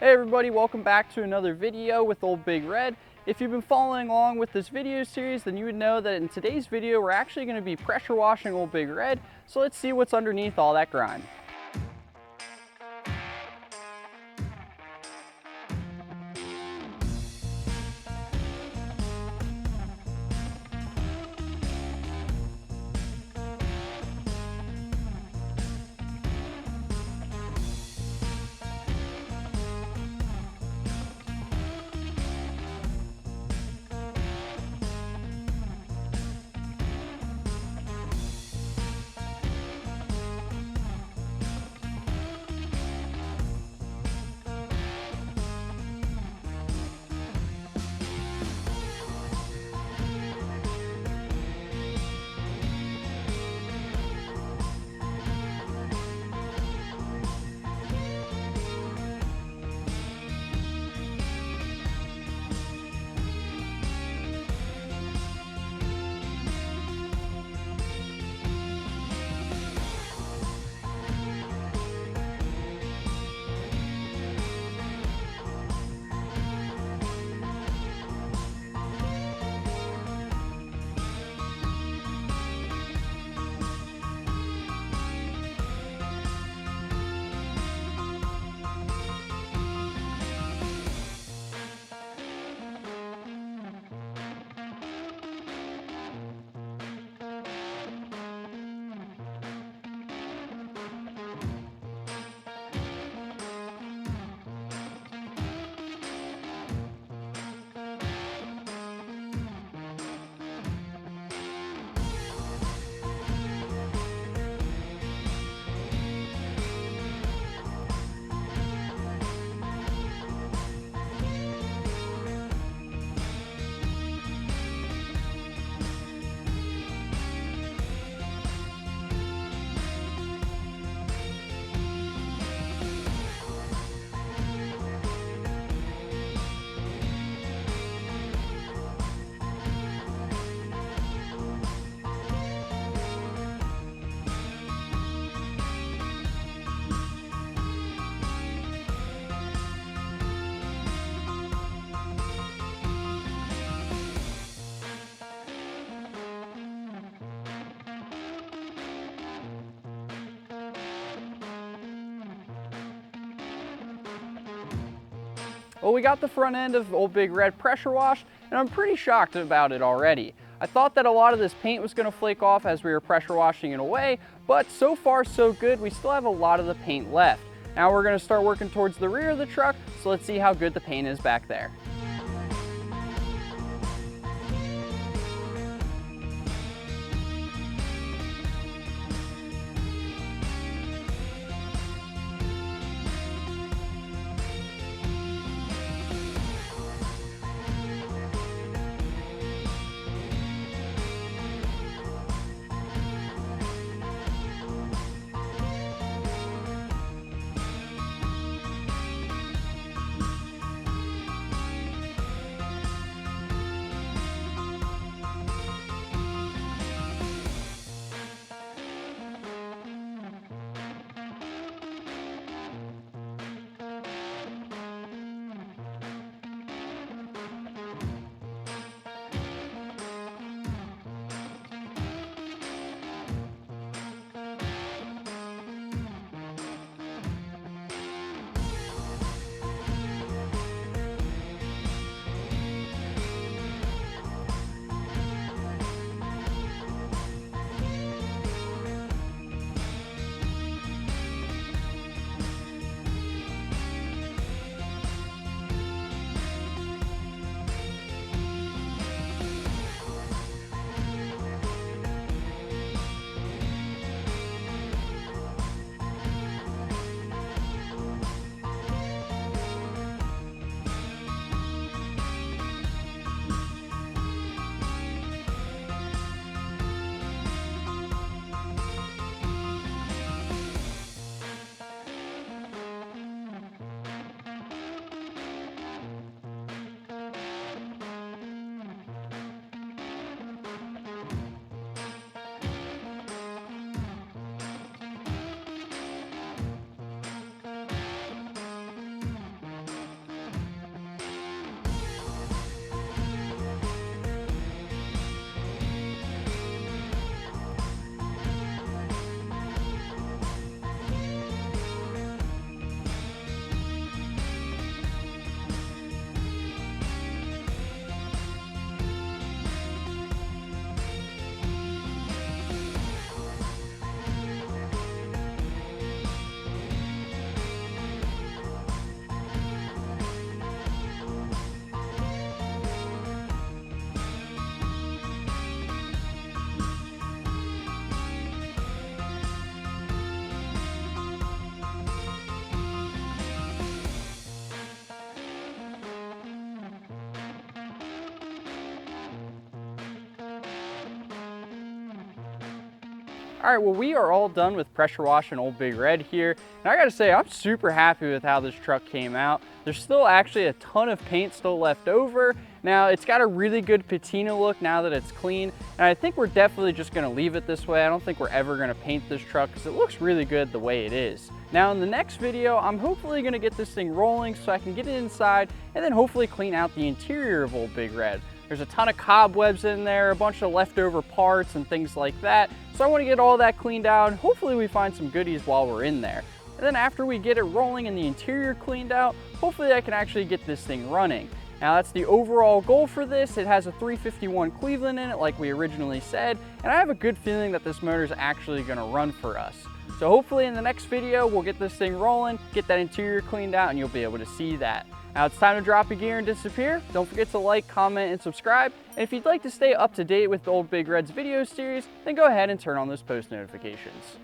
Hey everybody, welcome back to another video with Old Big Red. If you've been following along with this video series, then you would know that in today's video we're actually going to be pressure washing Old Big Red. So let's see what's underneath all that grime. Well, we got the front end of Old Big Red pressure washed, and I'm pretty shocked about it already. I thought that a lot of this paint was going to flake off as we were pressure washing it away, but so far so good. We still have a lot of the paint left. Now we're going to start working towards the rear of the truck, so let's see how good the paint is back there. All right, well, we are all done with pressure washing Old Big Red here. And I gotta say, I'm super happy with how this truck came out. There's still actually a ton of paint still left over. Now, it's got a really good patina look now that it's clean. And I think we're definitely just gonna leave it this way. I don't think we're ever gonna paint this truck because it looks really good the way it is. Now, in the next video, I'm hopefully gonna get this thing rolling so I can get it inside and then hopefully clean out the interior of Old Big Red. There's a ton of cobwebs in there, a bunch of leftover parts and things like that. So I want to get all that cleaned out. Hopefully we find some goodies while we're in there. And then after we get it rolling and the interior cleaned out, hopefully I can actually get this thing running. Now that's the overall goal for this. It has a 351 Cleveland in it like we originally said, and I have a good feeling that this motor is actually going to run for us. So hopefully in the next video, we'll get this thing rolling, get that interior cleaned out, and you'll be able to see that. Now it's time to drop a gear and disappear. Don't forget to like, comment, and subscribe. And if you'd like to stay up to date with the Old Big Red's video series, then go ahead and turn on those post notifications.